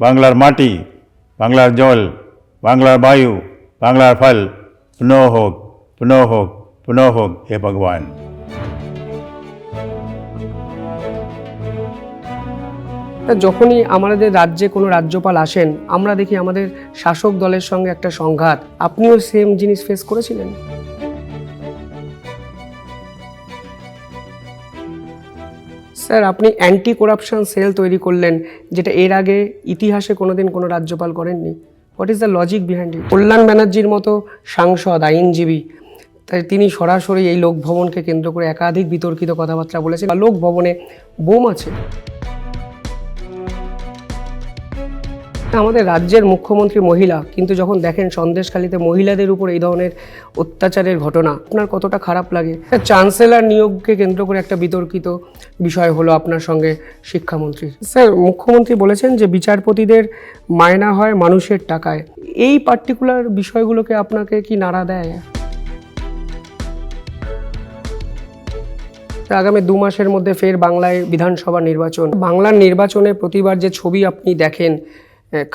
বাংলার মাটি, বাংলার জল, বাংলার বায়ু, বাংলার ফল পুনঃ হোক, পুনঃ হোক, পুনঃ হোক হে ভগবান। যখনই আমাদের রাজ্যে কোনো রাজ্যপাল আসেন, আমরা দেখি আমাদের শাসক দলের সঙ্গে একটা সংঘাত। আপনিও সেম জিনিস ফেস করেছিলেন? স্যার, আপনি অ্যান্টি করাপশন সেল তৈরি করলেন, যেটা এর আগে ইতিহাসে কোনোদিন কোনো রাজ্যপাল করেননি। What is the logic behind it? Kalyan ব্যানার্জির মতো সাংসদ, আইনজীবী, তাই তিনি সরাসরি এই লোকভবনকে কেন্দ্র করে একাধিক বিতর্কিত কথাবার্তা বলেছেন। লোকভবনে বোম আছে। আমাদের রাজ্যের মুখ্যমন্ত্রী মহিলা, কিন্তু যখন দেখেন সন্দেশখালীতে মহিলাদের উপর এই ধরনের অত্যাচারের ঘটনা, আপনার কতটা খারাপ লাগে? চ্যান্সেলর নিয়োগকে কেন্দ্র করে একটা বিতর্কিত বিষয় হলো আপনার সঙ্গে শিক্ষামন্ত্রী। স্যার, মুখ্যমন্ত্রী বলেছেন যে বিচারপতিদের মায়না হয় মানুষের টাকায়। এই পার্টিকুলার বিষয়গুলোকে আপনাকে কি নাড়া দেয়? আগামী 2 মাসের মধ্যে ফের বাংলায় বিধানসভা নির্বাচন। বাংলার নির্বাচনে প্রতিবার যে ছবি আপনি দেখেন,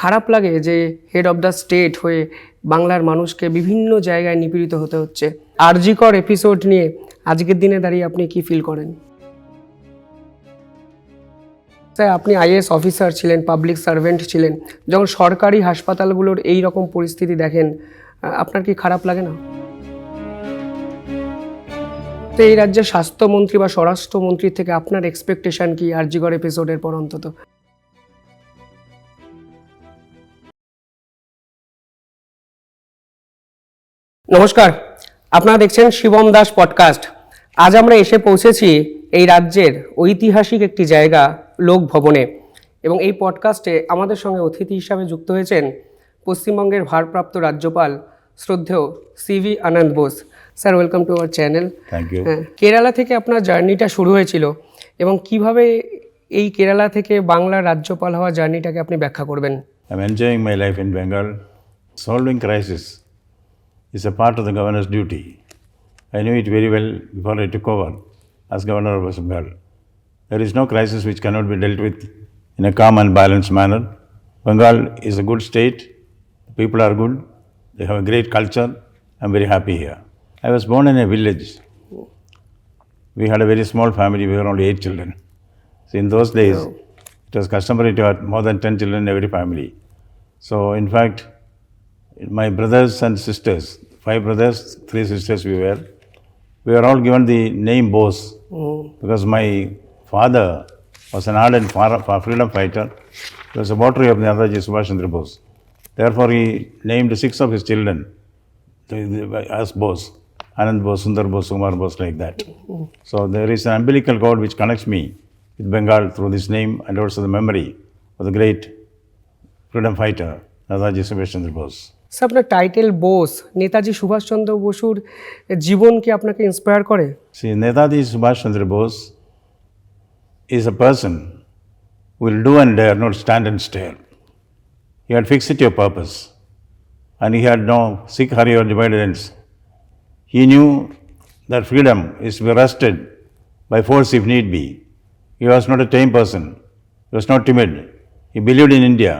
খারাপ লাগে যে হেড অফ দ্য স্টেট হয়ে বাংলার মানুষকে বিভিন্ন জায়গায় নিপীড়িত হতে হচ্ছে। আরজিকর এপিসোড নিয়ে আজকের দিনে দাঁড়িয়ে আপনি কি ফিল করেন? স্যার, আপনি আইএএস অফিসার ছিলেন, পাবলিক সার্ভেন্ট ছিলেন, যখন সরকারি হাসপাতালগুলোর এই রকম পরিস্থিতি দেখেন, আপনার কি খারাপ লাগে না? তো এই রাজ্যের স্বাস্থ্যমন্ত্রী বা স্বরাষ্ট্রমন্ত্রীর থেকে আপনার এক্সপেকটেশন কি আরজিকর এপিসোডের পর অন্তত? নমস্কার, আপনারা দেখছেন শিবম দাস পডকাস্ট। আজ আমরা এসে পৌঁছেছি এই রাজ্যের ঐতিহাসিক একটি জায়গা, লোকভবনে, এবং এই পডকাস্টে আমাদের সঙ্গে অতিথি হিসাবে যুক্ত হয়েছেন পশ্চিমবঙ্গের ভারপ্রাপ্ত রাজ্যপাল শ্রদ্ধেয় CV Ananda Bose. Sir, welcome to our channel. Thank you. Kerala থেকে আপনার জার্নিটা শুরু হয়েছিল, এবং কিভাবে এই কেরালা থেকে বাংলার রাজ্যপাল হওয়া জার্নিটাকে আপনি ব্যাখ্যা করবেন? I am enjoying my life in Bengal. Solving crisis is a part of the governor's duty. I knew it very well before I took over as governor of West Bengal. There is no crisis which cannot be dealt with in a calm and balanced manner. Bengal is a good state. People are good. They have a great culture. I'm very happy here. I was born in a village. We had a very small family. We were only 8 children. So in those days, it was customary to have more than 10 children in every family. So in fact, my brothers and sisters, 5 brothers, 3 sisters we were all given the name Bose because my father was an ardent freedom fighter. He was a votary of Ananda Bose. Therefore, he named 6 of his children as Bose. Anand Bose, Sundar Bose, Kumar Bose, like that. So there is an umbilical cord which connects me with Bengal through this name and also the memory of the great freedom fighter, Ananda Bose. Sir, আপনার title Bose, Netaji Subhash Chandra বসুর জীবন কি আপনাকে inspire করে? See, Netaji Subhash Chandra Bose is a person who will do and dare, not stand and stare. He had fixity of purpose, and he had no sick hurry or divided ends. He knew that freedom is to be wrested by force if need be. He was not a tame person. He was not timid. He believed in India,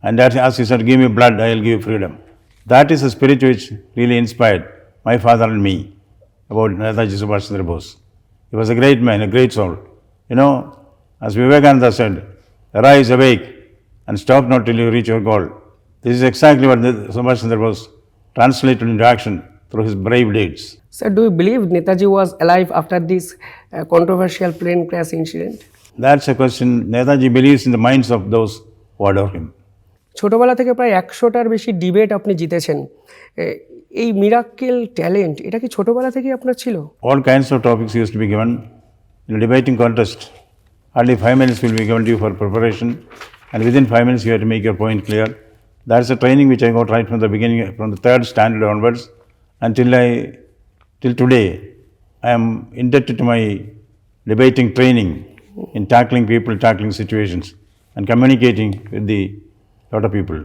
and that, as he said, give me blood, I will give you freedom. That is the spirit which really inspired my father and me about Netaji Subhash Chandra Bose. He was a great man, a great soul. You know, as Vivekananda said, arise, awake, and stop not till you reach your goal. This is exactly what Subhash Chandra Bose translated into action through his brave deeds. Sir, do you believe Netaji was alive after this controversial plane crash incident? That's a question. Netaji believes in the minds of those who adore him. ছোটবেলা থেকে প্রায় 100টার বেশি debate আপনি জিতেছেন। এই miracle talent, এটা কি ছোটবেলা থেকেই আপনার ছিল? All kinds of topics used to be given in a debating contest. Hardly 5 minutes will be given to you for preparation, and within 5 minutes you have to make your point clear. That's a training which I got right from the beginning, from the 3rd standard onwards, till today. I am indebted to my debating training in tackling people, tackling situations, and communicating with the lot of people.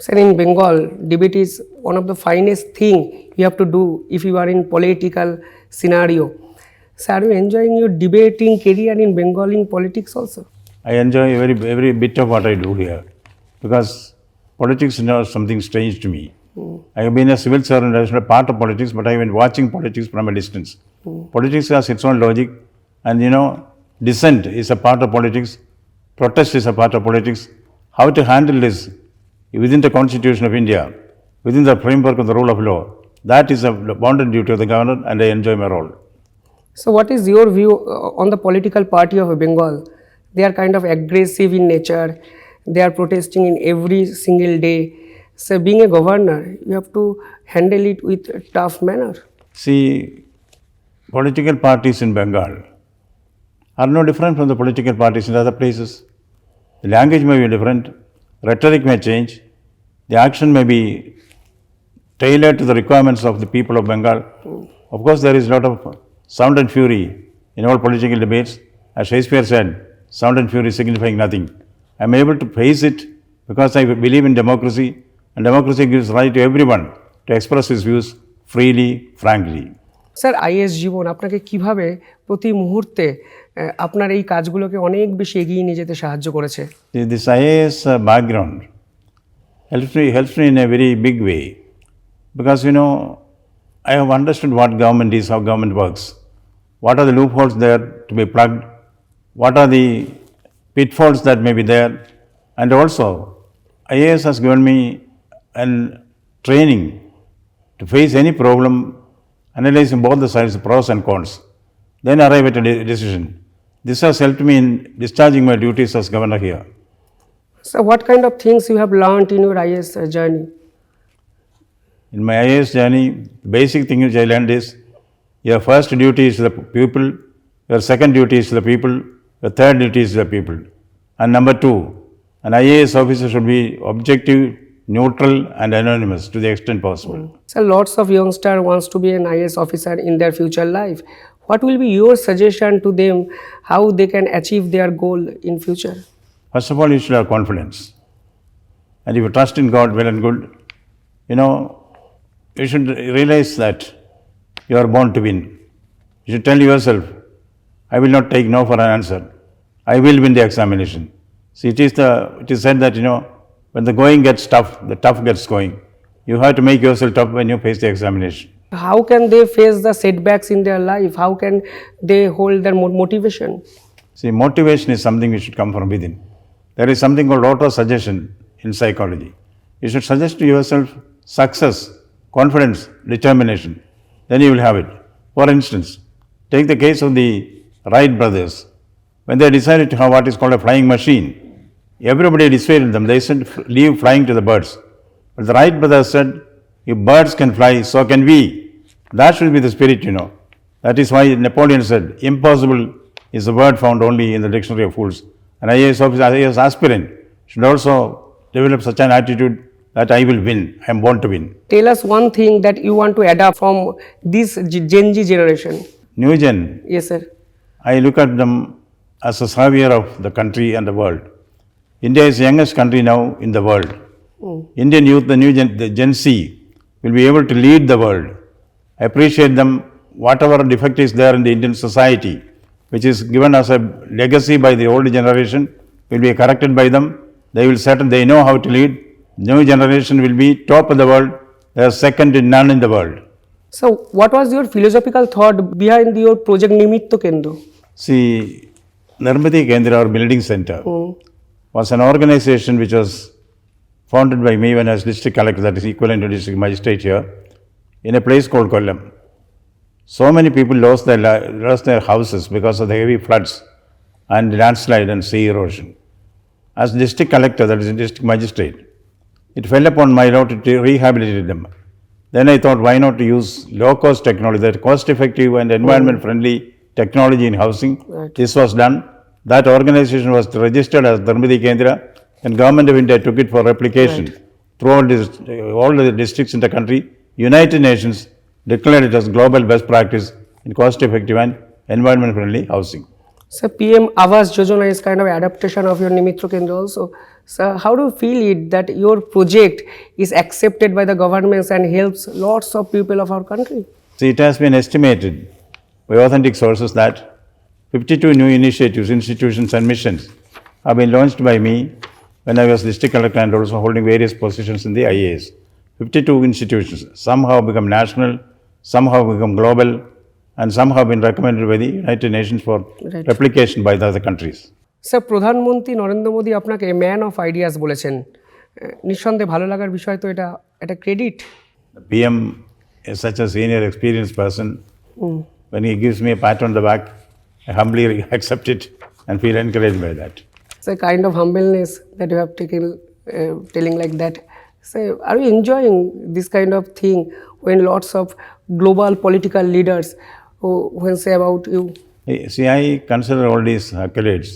Sir, in Bengal, debate is one of the finest thing you have to do if you are in political scenario. So are you enjoying your debating career in Bengal in politics also? I enjoy every bit of what I do here. because politics is not something strange to me. I have been a civil servant, I was not a part of politics, but I have been watching politics from a distance. Politics has its own logic, and dissent is a part of politics, protest is a part of politics. How to handle this within the Constitution of India, within the framework of the rule of law, that is a bounden duty of the governor, and I enjoy my role. So what is your view on the political party of Bengal? They are kind of aggressive in nature. They are protesting in every single day. So being a governor, you have to handle it with a tough manner. See, political parties in Bengal are no different from the political parties in other places. The language may be different, rhetoric may change, the action may be tailored to the requirements of the people of Bengal. Of course, there is a lot of sound and fury in all political debates. As Shakespeare said, sound and fury signifying nothing. I am able to face it because I believe in democracy, and democracy gives right to everyone to express his views freely, frankly. Sir IS জীবন আপনাকে কিভাবে প্রতি মুহূর্তে আপনার এই কাজগুলোকে অনেক বেশি এগিয়ে নিয়ে যেতে সাহায্য করেছে? This IAS background helps me in a very big way, because I have understood what government is, how government works, what are the loopholes there to be plugged, what are the pitfalls that may be there, and also IAS has given me an training to face any problem, analyzing both the sides, pros and cons, then arrive at a decision. This has helped me in discharging my duties as governor here. So what kind of things you have learned in your IAS journey? In my IAS journey, the basic thing which I learned is your first duty is to the people, your second duty is to the people, your third duty is to the people. And number two, an IAS officer should be objective, neutral and anonymous to the extent possible. So lots of youngsters wants to be an IAS officer in their future life. What will be your suggestion to them how they can achieve their goal in future? First of all, you should have confidence. And if you trust in God, well and good, you should realize that you are born to win. You should tell yourself, I will not take no for an answer. I will win the examination. See, it is said that, when the going gets tough, the tough gets going. You have to make yourself tough when you face the examination. How can they face the setbacks in their life? How can they hold their motivation? See, motivation is something which should come from within. There is something called auto-suggestion in psychology. You should suggest to yourself success, confidence, determination. Then you will have it. For instance, take the case of the Wright brothers. When they decided to have what is called a flying machine, everybody dissuaded them. They said, leave flying to the birds. But the Wright brothers said, if birds can fly, so can we. That should be the spirit, That is why Napoleon said, impossible is a word found only in the dictionary of fools. An IAS officer, IAS aspirant should also develop such an attitude that I will win, I am born to win. Tell us one thing that you want to adapt from this Gen Z generation. New Gen. Yes, sir. I look at them as a savior of the country and the world. India is the youngest country now in the world. Indian youth, the Gen Z, will be able to lead the world. I appreciate them. Whatever defect is there in the Indian society, which is given as a legacy by the old generation, will be corrected by them. They know how to lead. New generation will be top of the world. They are second to none in the world. So, what was your philosophical thought behind your project Nimitto Kendra? See, Narmadi Kendra, or Building Center, was an organization which was founded by me when I was district collector, that is equivalent to district magistrate here, in a place called Kollam. So many people lost their houses because of the heavy floods and landslide and sea erosion. As district collector, that is a district magistrate, it fell upon my lot to rehabilitate them. Then I thought, why not to use low-cost technology, that cost-effective and environment-friendly technology in housing. Right. This was done. That organization was registered as Dharmadi Kendra, and Government of India took it for replication throughout all the districts in the country. United Nations declared it as global best practice in cost-effective and environment-friendly housing. So PM Awas Yojana is kind of adaptation of your Nimitto Kendra also. So how do you feel it that your project is accepted by the governments and helps lots of people of our country? See, it has been estimated by authentic sources that 52 new initiatives, institutions and missions have been launched by me when I was district collector and also holding various positions in the IAS. 52 institutions, some have become national, some have become global, and some have been recommended by the United Nations for Right. replication by the other countries. Sir, প্রধানমন্ত্রী নরেন্দ্র মোদী আপনাকে man of ideas বলেছেন। নিঃসন্দেহে ভালো লাগার বিষয় তো এটা, এটা credit. The PM is such a senior, experienced person. When he gives me a pat on the back, I humbly accept it and feel encouraged by that. It's a kind of humbleness that you have taken, telling like that. So, are you enjoying this kind of thing when lots of global political leaders when say about you? See, I consider all these accolades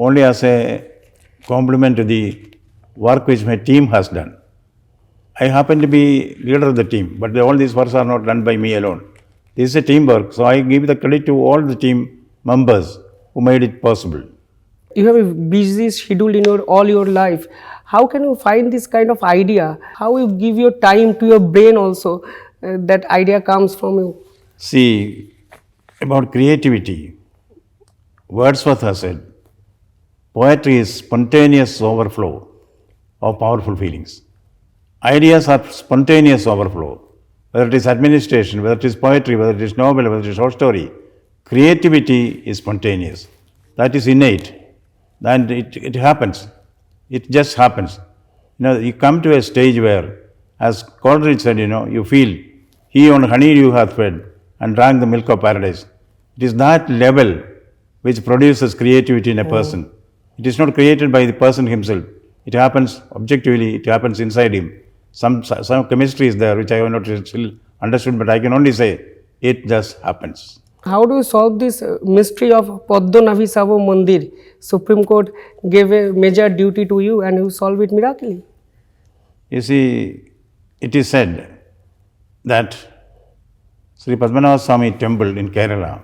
only as a compliment to the work which my team has done. I happen to be leader of the team, but all these works are not done by me alone. This is a teamwork, so I give the credit to all the team members who made it possible. You have a busy schedule in all your life. How can you find this kind of idea? How you give your time to your brain also, that idea comes from you? See, about creativity, Wordsworth has said, poetry is spontaneous overflow of powerful feelings. Ideas are spontaneous overflow. Whether it is administration, whether it is poetry, whether it is novel, whether it is short story, creativity is spontaneous. That is innate. And it happens. It just happens. You come to a stage where, as Coleridge said, you feel, he on honey you hath fed and drank the milk of paradise. It is that level which produces creativity in a person. It is not created by the person himself. It happens objectively, it happens inside him. Some chemistry is there which I have not still understood, but I can only say it just happens. How do you solve this mystery of Padma Savo Mandir? Supreme Court gave a major duty to you and you solve it miraculously. You see, it is said that Sri Padmanabha Swami temple in Kerala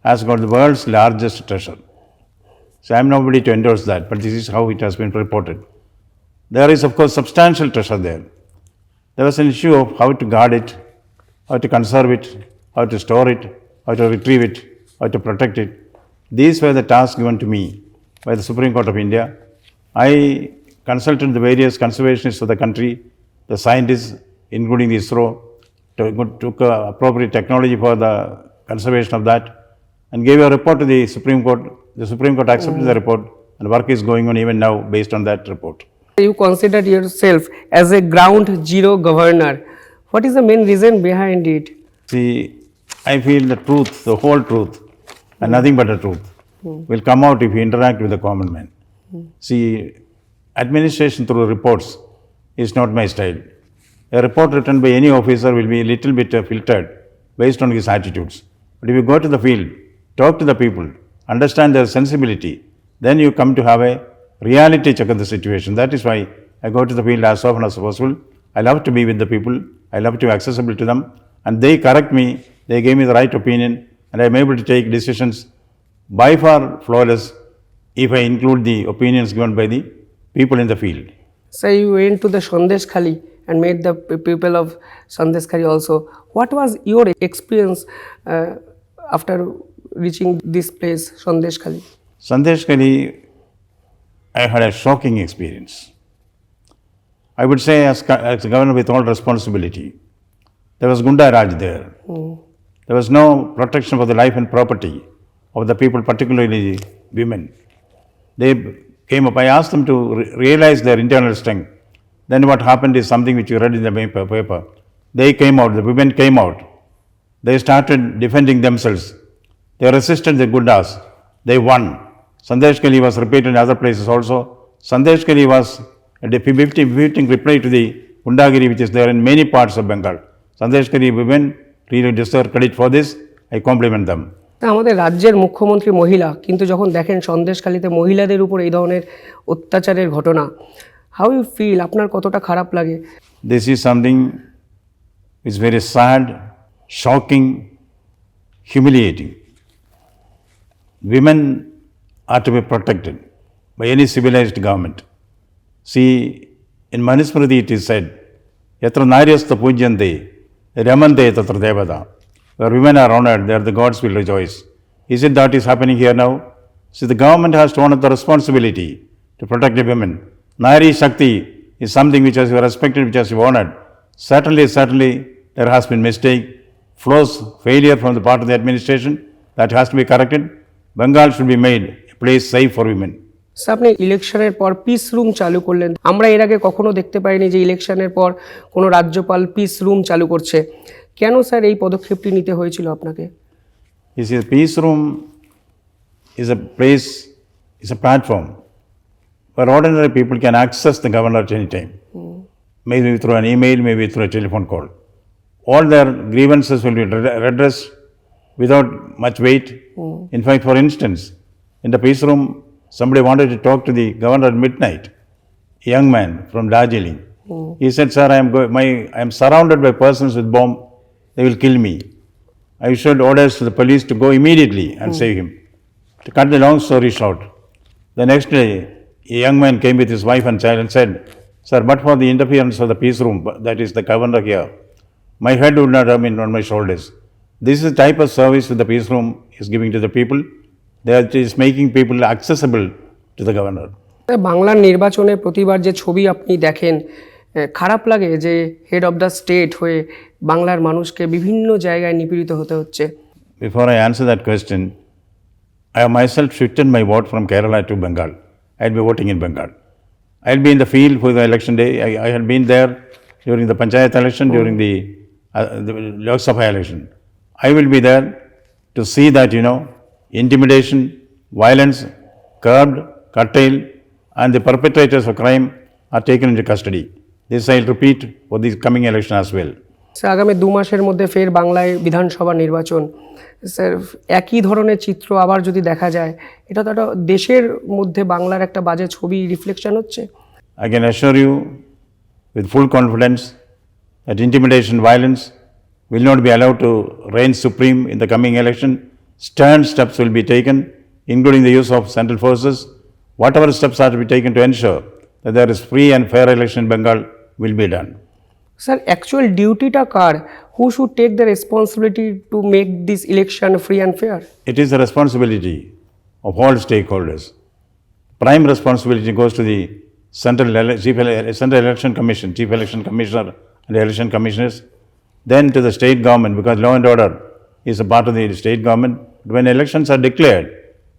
has got the world's largest treasure. So I am nobody to endorse that, but this is how it has been reported. There is, of course, substantial treasure there. There was an issue of how to guard it, how to conserve it, how to store it, how to retrieve it, how to protect it. These were the tasks given to me by the Supreme Court of India. I consulted the various conservationists of the country, the scientists, including the ISRO, took appropriate technology for the conservation of that, and gave a report to the Supreme Court. The Supreme Court accepted the report, and work is going on even now based on that report. You consider yourself as a ground zero governor. What is the main reason behind it? See, I feel the truth, the whole truth, and nothing but the truth will come out if you interact with the common man. See, administration through reports is not my style. A report written by any officer will be a little bit filtered based on his attitudes. But if you go to the field, talk to the people, understand their sensibility, then you come to have a reality check of the situation. That is why I go to the field as often as possible. I love to be with the people. I love to be accessible to them. And they correct me. They gave me the right opinion. And I am able to take decisions by far flawless if I include the opinions given by the people in the field. So you went to the Sandeshkhali and met the people of Sandeshkhali also. What was your experience after reaching this place, Sandeshkhali? Sandeshkhali, I had a shocking experience. I would say, as a governor with all responsibility, there was Gunda Raj there. There was no protection for the life and property of the people, particularly women. They came up. I asked them to realize their internal strength. Then what happened is something which you read in the paper. They came out, the women came out. They started defending themselves. They resisted the Gundas. They won. Sandeshkhali was repeated in other places also. Sandeshkhali was a befitting reply to the Gundagiri which is there in many parts of Bengal. Sandeshkhali women really deserve credit for this. I compliment them. আমাদের রাজ্যের মুখ্যমন্ত্রী মহিলা, কিন্তু যখন দেখেন সন্দেশখালীতে মহিলাদের উপর এই ধরনের অত্যাচারের ঘটনা, হাউ ইউ ফিল? আপনার কতটা খারাপ লাগে? This is something which is very sad, shocking, humiliating. Women are to be protected by any civilized government. See, in Manusmriti it is said, Yatra Naryastha Pujyante, Ramante Tatra Devada. Where women are honored, there the gods will rejoice. Is it that is happening here now? See, the government has to honor the responsibility to protect the women. Nari Shakti is something which has been respected, which has been honored. Certainly, there has been mistake, flaws, failure from the part of the administration that has to be corrected. Bengal should be made a place safe for women. Sir আপনি ইলেকশনের পর piece room চালু করলেন, আমরা এর আগে কখনো দেখতে পাইনি যে ইলেকশনের পর কোনো রাজ্যপাল পিস রুম চালু করছে। কেন স্যার এই পদক্ষেপটি নিতে হয়েছিল আপনাকে? You see, the peace room is a place, is a platform where ordinary people can access the governor at any time. Maybe through an email, maybe through a telephone call. All their grievances will be redressed without much wait. In fact, for instance, in the peace room, somebody wanted to talk to the governor at midnight, a young man from Darjeeling. He said, "Sir, I am surrounded by persons with bomb. They will kill me." I issued orders to the police to go immediately and save him. To cut the long story short, the next day, a young man came with his wife and child and said, "Sir, but for the interference of the peace room, that is the governor here, my head would not have been on my shoulders." This is the type of service that the peace room is giving to the people. That is making people accessible to the governor. বাংলার নির্বাচনে প্রতিবার যে ছবি আপনি দেখেন, খারাপ লাগে যে হেড অফ দ্য স্টেট হয়ে বাংলার মানুষকে বিভিন্ন জায়গায় নিপীড়িত হতে হচ্ছে। Before I answer that question, I have myself shifted my vote from Kerala to Bengal. I'll be voting in Bengal. I'll be in the field for the election day. I had been there during the Panchayat election, during the Lok Sabha election. I will be there to see that, intimidation, violence, curbed, curtailed, and the perpetrators of crime are taken into custody. This I'll repeat for the coming election as well. Sir আগামী 2 মাসের মধ্যে ফের বাংলায় বিধানসভা নির্বাচন। Sir একই ধরনের চিত্র আবার যদি দেখা যায়, এটা তো একটা দেশের মধ্যে বাংলার একটা বাজে ছবি রিফ্লেকশন হচ্ছে। I can assure you with full confidence that intimidation, violence will not be allowed to reign supreme in the coming election. Stern steps will be taken, including the use of central forces. Whatever steps are to be taken to ensure that there is free and fair election in Bengal will be done. Sir actual ডিউটিটা কার? Who should take the responsibility to make this election free and fair? It is the responsibility of all stakeholders. Prime responsibility goes to the Central Election Commission, Chief Election Commissioner and the Election Commissioners, then to the state government, because law and order is a part of the state government. When elections are declared,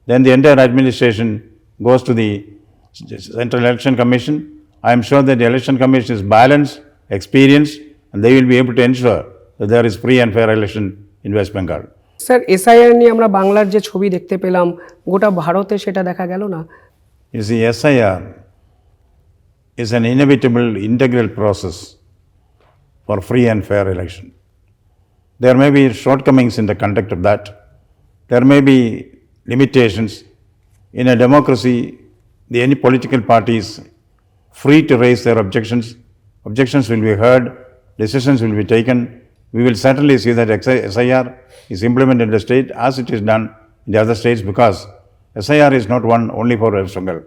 then the entire administration goes to the Central Election Commission. I am sure that the Election Commission is balanced, experienced, and they will be able to ensure that there is free and fair election in West Bengal. Sir SIR নিয়ে আমরা বাংলার যে ছবি দেখতে পেলাম, গোটা ভারতে সেটা দেখা গেল না। You see, SIR is an inevitable, integral process for free and fair election. There may be shortcomings in the conduct of that. There may be limitations. In a democracy, any political party is free to raise their objections. Objections will be heard, decisions will be taken. We will certainly see that SIR is implemented in the state as it is done in the other states, because SIR is not one only for West Bengal.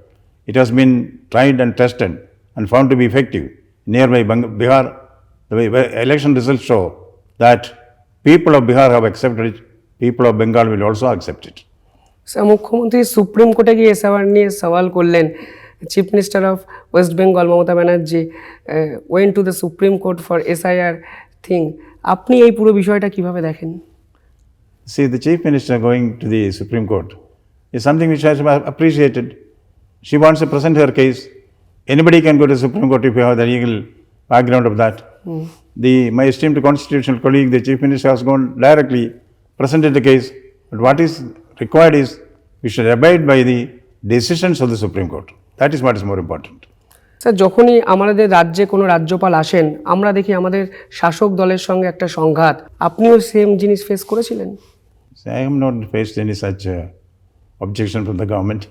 It has been tried and tested and found to be effective. Nearby Bihar, the election results show that people of Bihar have accepted it, people of Bengal will also accept it. Sir মুখ্যমন্ত্রী supreme কোর্টে গিয়ে SIR নিয়ে সওয়াল করলেন। Chief minister of West Bengal Mamata Banerjee went to the supreme court for SIR thing. আপনি এই পুরো বিষয়টা কিভাবে দেখেন? See, the chief minister going to the Supreme Court is something which has been appreciated. She wants to present her case. Anybody can go to the Supreme Court if you have the legal background of that. My esteemed constitutional colleague, the chief minister, has gone directly, presented the case. But what is required is we should abide by the decisions of the Supreme Court. That is what is more important. Sir যখনই আমাদের রাজ্যে কোনো রাজ্যপাল আসেন, আমরা দেখি আমাদের শাসক দলের সঙ্গে একটা সংঘাত। আপনিও সেম জিনিস ফেস করেছিলেন? I have not faced any such objection from the government.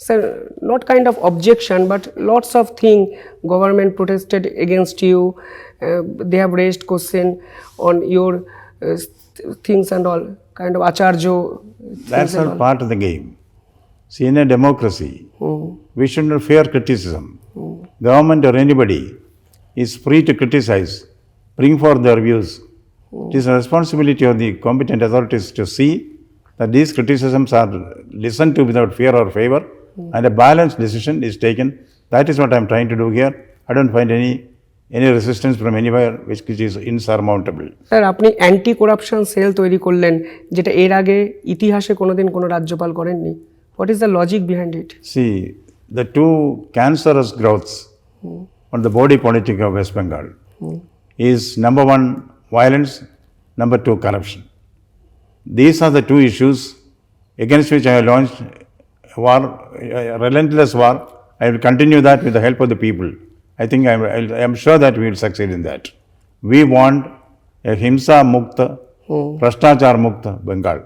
Sir, not kind of objection, but lots of things. Government protested against you. They have raised question on your things and all. Kind of acharjo. That's all part of the game. See, in a democracy, we should not fear criticism. Government or anybody is free to criticize, bring forth their views. It is a responsibility of the competent authorities to see that these criticisms are listened to without fear or favor and a balanced decision is taken. That is what I am trying to do here. I don't find any resistance from anywhere which is insurmountable. Sir আপনি anti corruption sell তৈরি করলেন যেটা এর আগে ইতিহাসে কোনোদিন কোনো রাজ্যপাল করেননি। What is the logic behind it? See, the two cancerous growths on the body politic of West Bengal is number one, violence, number two, corruption. These are the two issues against which I have launched a war, a relentless war. I will continue that with the help of the people. I think I am sure that we will succeed in that. We want a Himsa Mukta, Prashtachar Mukta Bengal.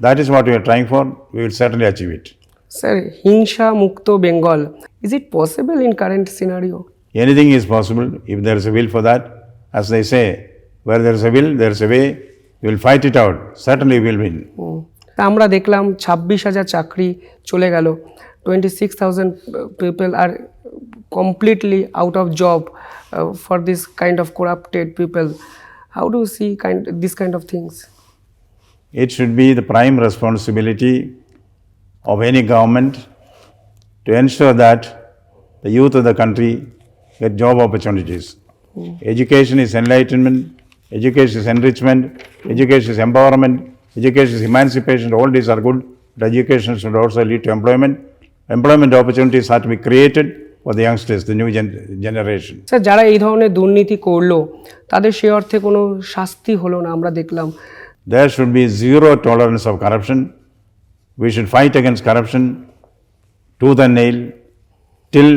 That is what we are trying for. We will certainly achieve it. Sir হিংসা মুক্ত Bengal, is it possible in current scenario? Anything is possible if there is a will for that. As they say, where there is a will, there is a way. We will fight it out. Certainly we will win. আমরা দেখলাম 26,000 চাকরি চলে গেল, 26,000 people are completely out of job for this kind of corrupted people. How do see this kind of things? It should be the prime responsibility of any government to ensure that the youth of the country get job opportunities. Education is enlightenment, education is enrichment, education is empowerment, education is emancipation. All these are good, but education should also lead to employment. Employment opportunities have to be created for the youngsters, the new generation. Sir যারা এই ধরনের দুর্নীতি করলো তাদের সে অর্থে কোনো শাস্তি হলো না, আমরা দেখলাম। There should be zero tolerance of corruption. We should fight against corruption tooth and nail till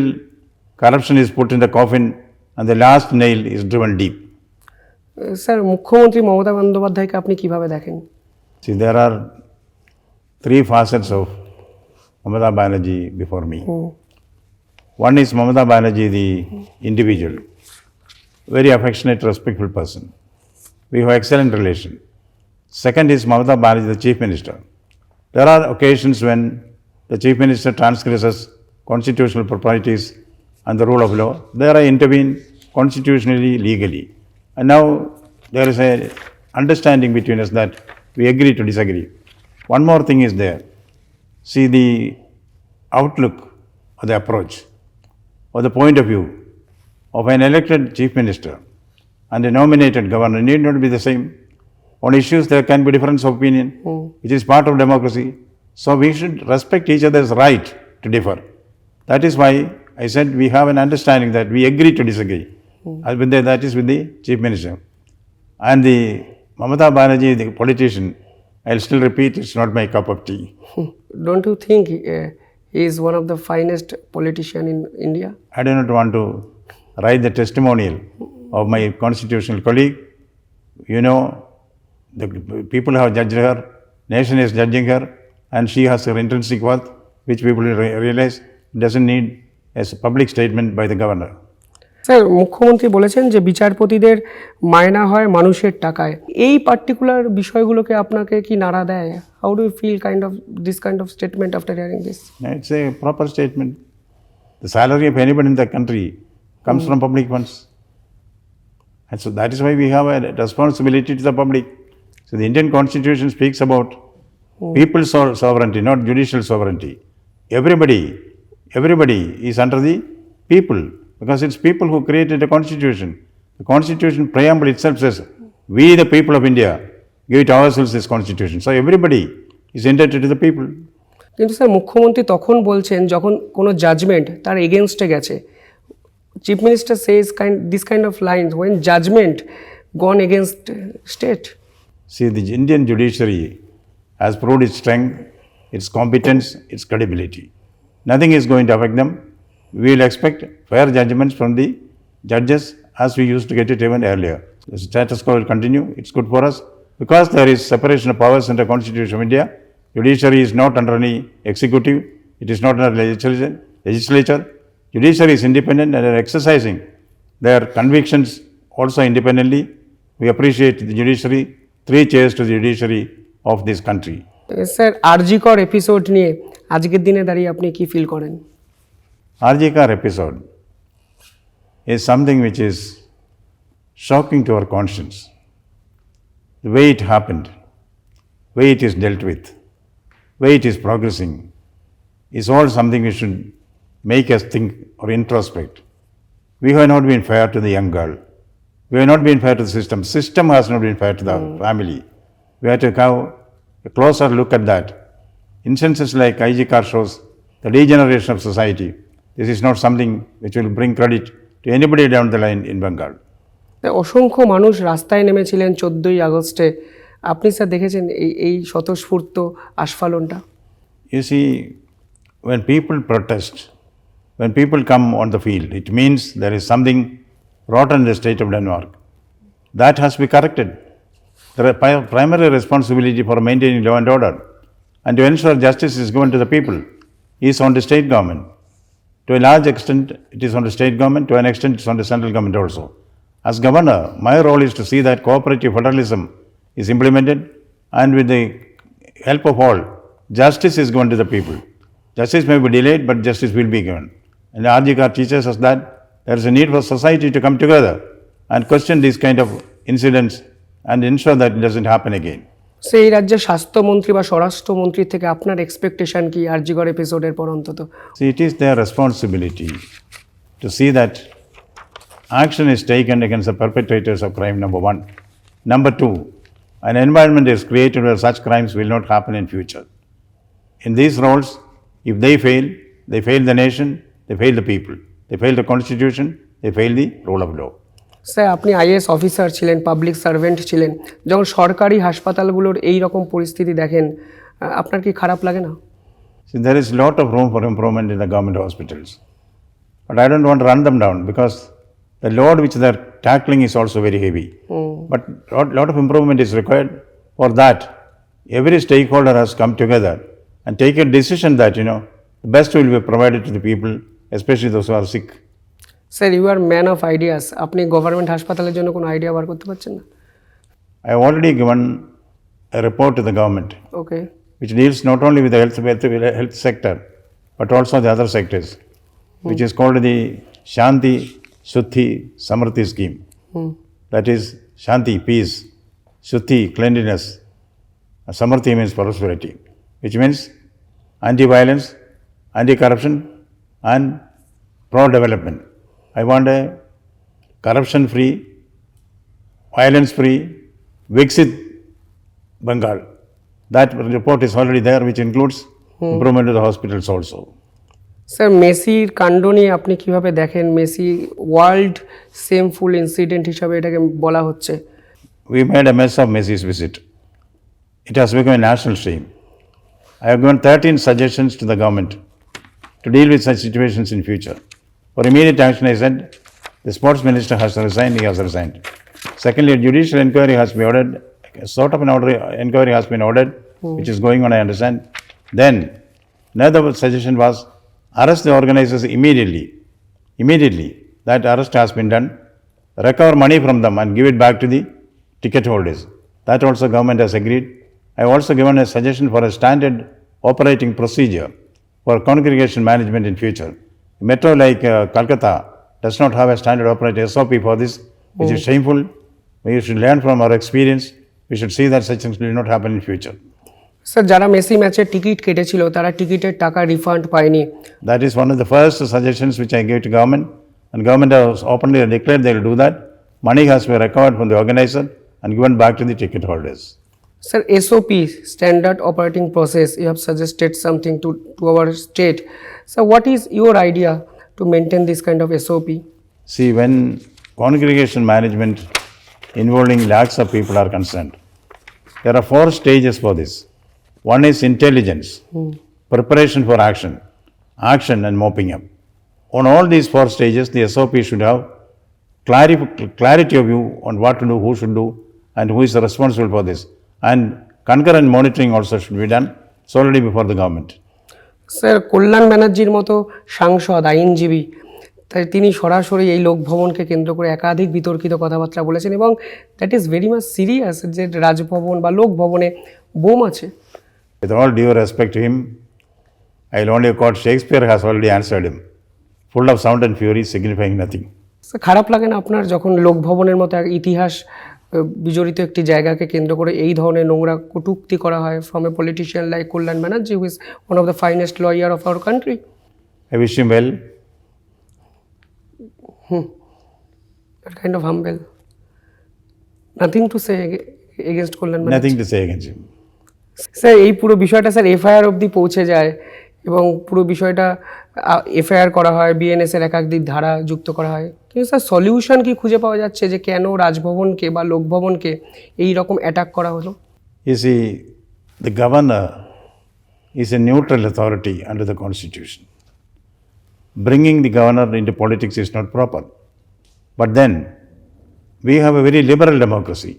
corruption is put in the coffin and the last nail is driven deep. Sir মুখ্যমন্ত্রী মমতা বন্দ্যোপাধ্যায়কে আপনি কিভাবে দেখেন? See, there are three facets of Mamata Banerjee before me. One is Mamata Banerjee, the individual, very affectionate, respectful person. We have excellent relation. Second is Mamata Banerjee, the Chief Minister. There are occasions when the Chief Minister transgresses constitutional proprieties and the rule of law. There I intervene constitutionally, legally. And now there is an understanding between us that we agree to disagree. One more thing is there. See, the outlook or the approach or the point of view of an elected Chief Minister and a nominated governor need not be the same. On issues there can be difference of opinion, which is part of democracy. So we should respect each other's right to differ. That is why I said we have an understanding that we agree to disagree. That is with the Chief Minister. And the Mamata Banerjee, the politician, I'll still repeat, it's not my cup of tea. Don't you think he is one of the finest politician in India? I do not want to write the testimonial of my constitutional colleague. You know, the people have judged her, nation is judging her, and she has her intrinsic worth, which people realize doesn't need a public statement by the governor. Sir মুখ্যমন্ত্রী বলেছেন যে বিচারপতিদের মায়না হয় মানুষের টাকায়, এই particular বিষয়গুলোকে আপনাকে কি নাড়া দেয়? How do you feel this kind of statement after hearing this? It's a proper statement. The salary of anybody in the country comes from public funds. And so that is why we have a responsibility to the public. So the Indian Constitution speaks about people's sovereignty, not judicial sovereignty. Everybody is under the people, because it's people who created the Constitution. The Constitution preamble itself says, we the people of India give it ourselves this Constitution. So everybody is indebted to the people. কিন্তু sir মুখ্যমন্ত্রী তখন বলছেন যখন কোনো judgment তার এগেনস্টে গেছে। Chief minister says this kind of lines when judgment gone against state. See, the Indian judiciary has proved its strength, its competence, its credibility. Nothing is going to affect them. We will expect fair judgments from the judges as we used to get it even earlier. The status quo will continue. It's good for us because there is separation of powers in the Constitution of India. Judiciary is not under any executive. It is not under legislature. Judiciary is independent and are exercising their convictions also independently. We appreciate the judiciary. 3 cheers to the judiciary of this country. Sir RG Kar episode নিয়ে আজকের দিনে দাঁড়িয়ে আপনি কি feel করেন? Arjikar episode is something which is shocking to our conscience. The way it happened, way it is dealt with, way it is progressing is all something we should make us think or introspect. We have not been fair to the young girl. We have not been fair to the system. System has not been fair to the family. We have to have a closer look at that. Instances like IG car shows the degeneration of society. This is not something which will bring credit to anybody down the line in Bengal. অসংখ্য মানুষ রাস্তায় নেমেছিলেন 14ই আগস্টে। আপনি sir দেখেছেন এই স্বতঃস্ফূর্ত আস্ফালনটা? You see, when people protest, when people come on the field, it means there is something rotten in the state of Denmark. That has to be corrected. The primary responsibility for maintaining law and order and to ensure justice is given to the people is on the state government. To a large extent, it is on the state government. To an extent, it is on the central government also. As governor, my role is to see that cooperative federalism is implemented, and with the help of all, justice is given to the people. Justice may be delayed, but justice will be given. And the RGK teaches us that there is a need for society to come together and question these kind of incidents and ensure that it doesn't happen again. সেই রাজ্যের স্বাস্থ্যমন্ত্রী বা স্বরাষ্ট্রমন্ত্রীর থেকে আপনার expectation কি আরজিকর এপিসোডের পর অন্তত? See, it is their responsibility to see that action is taken against the perpetrators of crime, number one. Number two, an environment is created where such crimes will not happen in future. In these roles, if they fail the nation, they fail the people. They fail the constitution, they fail the rule of law. Sir, আপনি IAS officer ছিলেন, public servant ছিলেন, যখন সরকারি হাসপাতালগুলোর এই রকম পরিস্থিতি দেখেন, আপনার কি খারাপ লাগে না? See, there is a lot of room for improvement in the government hospitals. But I don't want to run them down because the load which they are tackling is also very heavy. But a lot of improvement is required. For that, every stakeholder has come together and take a decision that, the best will be provided to the people, especially those who are sick. Sir, you are man of ideas. আপনি government হাসপাতালের জন্য কোনো idea বার করতে পারছেন না? I have already given a report to the government, okay, which deals not only with the health sector, but also the other sectors, which is called the Shanti, Shuddhi, Samriddhi scheme. That is Shanti, peace, Shuddhi, cleanliness, Samriddhi means prosperity, which means anti-violence, anti-corruption, and pro-development. I want a corruption-free, violence-free, Viksit Bengal. That report is already there, which includes improvement to the hospitals also. Sir, মেসির কাণ্ড নিয়ে আপনি কিভাবে দেখেন? Messi world সেমফুল incident হিসাবে এটাকে বলা হচ্ছে। We made a mess of Messi's visit. It has become a national shame. I have given 13 suggestions to the government to deal with such situations in future. For immediate action, I said, the sports minister has resigned, he has resigned. Secondly, a judicial inquiry has been ordered, a sort of an inquiry has been ordered, which is going on, I understand. Then, another suggestion was, arrest the organizers immediately. Immediately, that arrest has been done. Recover money from them and give it back to the ticket holders. That also government has agreed. I have also given a suggestion for a standard operating procedure for congregation management in future. Metro like Calcutta does not have a standard operating SOP for this, which is shameful. We should learn from our experience. We should see that such things will not happen in future. Sir, যারা Messi ম্যাচের ticket কেটেছিল তারা টিকিটের টাকা refund পায়নি। That is one of the first suggestions which I gave to government, and government has openly declared they will do that. Money has been recovered from the organizer and given back to the ticket holders. Sir, SOP, standard operating process, you have suggested something to our state. So what is your idea to maintain this kind of SOP? See, when congregation management involving lakhs of people are concerned, there are 4 stages for this. One is intelligence, preparation for action and mopping up. On all these 4 stages, the SOP should have clarity of view on what to do, who should do, and who is responsible for this. And concurrent monitoring also should be done solely before the government. Sir, Kalyan ব্যানার্জির মতো সাংসদ, আইনজীবী, তাই তিনি সরাসরি এই লোকভবনকে কেন্দ্র করে একাধিক বিতর্কিত কথাবার্তা বলেছেন এবং that is very much serious যে রাজভবন বা লোকভবনে বোম আছে। With all due respect to him, I will only quote Shakespeare has already answered him, full of sound and fury, signifying nothing. Sir, খারাপ লাগে না আপনার যখন লোকভবনের মতো এক ইতিহাস বিজড়িত একটি জায়গাকে কেন্দ্র করে এই ধরনের নোংরা কটূক্তি করা হয় from a politician like Kalyan Banerjee, who is one of the finest lawyer of our country? I wish him well. Kind of humble. Nothing to say against Kalyan Banerjee? Nothing to say against him. Sir এই পুরো বিষয়টা sir FIR অবধি পৌঁছে যায় এবং পুরো বিষয়টা FIR করা হয়, বিএনএস এর একাধিক ধারা যুক্ত করা হয়, কিন্তু স্যার সলিউশন কি খুঁজে পাওয়া যাচ্ছে যে কেন রাজভবনকে বা লোকভবনকে এই রকম অ্যাটাক করা হলো? You see, the governor is a neutral authority under the constitution. Bringing the governor into politics is not proper. But then, we have a very liberal democracy.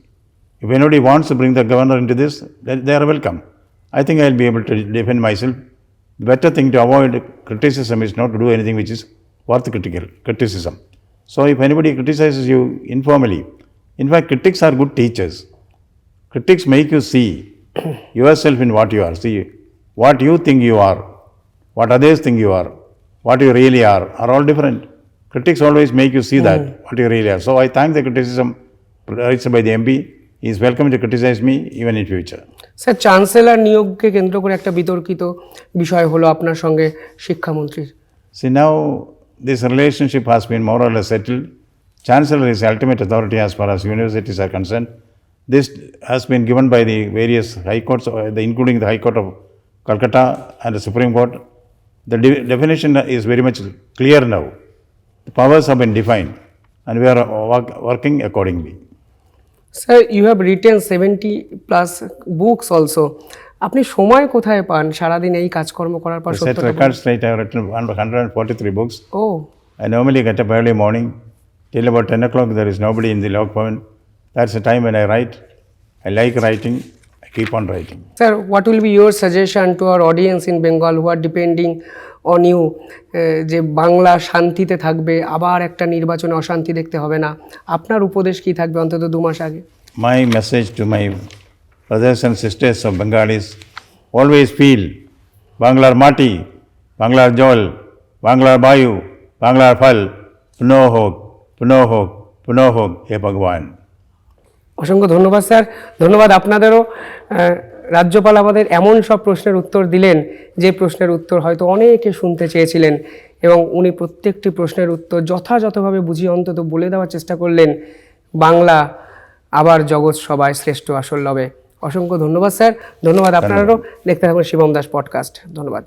If anybody wants to bring the governor into this, then they are welcome. I think I will be able to defend myself. The better thing to avoid criticism is not to do anything which is worth criticism. So if anybody criticizes you informally, in fact, critics are good teachers. Critics make you see yourself in what you are. See, what you think you are, what others think you are, what you really are all different. Critics always make you see that, what you really are. So I thank the criticism raised by the MP. He is welcome to criticize me even in future. Sir chancellor নিয়োগকে কেন্দ্র করে একটা বিতর্কিত বিষয় হলো আপনার সঙ্গে শিক্ষামন্ত্রীর। See, now this relationship has been more or less settled. Chancellor is the ultimate authority as far as universities are concerned. This has been given by the various high courts, including the High Court of Calcutta and the Supreme Court. The definition is very much clear now. The powers have been defined and we are working accordingly. Sir you have written 70+ books also. আপনি সময় কোথায় পান সারাদিন এই কাজকর্ম করার পর? Set records straight, I have written 143 books. Oh, I normally get up early morning. Till about 10 o'clock there is nobody in the log cabin. That's the time when I write. I like writing. I keep on writing. Sir what will be your suggestion to our audience in Bengal who are depending on you, যে বাংলা শান্তিতে থাকবে, আবার একটা নির্বাচনে অশান্তি দেখতে হবে না, আপনার উপদেশ কি থাকবে অন্তত 2 মাস আগে? My message to my brothers and sisters of Bengal is always feel Banglar Mati, Banglar Jol, Banglar Bayu, Banglar Phal, Puno Hok, Puno Hok, Puno Hok, He Bhagwan. অসংখ্য ধন্যবাদ স্যার। ধন্যবাদ আপনাদেরও। রাজ্যপাল আমাদের এমন সব প্রশ্নের উত্তর দিলেন যে প্রশ্নের উত্তর হয়তো অনেকে শুনতে চেয়েছিলেন এবং উনি প্রত্যেকটি প্রশ্নের উত্তর যথাযথভাবে বুঝিয়ে অন্তত বলে দেওয়ার চেষ্টা করলেন। বাংলা আবার জগৎ সবাই শ্রেষ্ঠ আসল লবে। অসংখ্য ধন্যবাদ স্যার। ধন্যবাদ আপনাদেরও। দেখতে থাকুন শিবম দাস পডকাস্ট। ধন্যবাদ।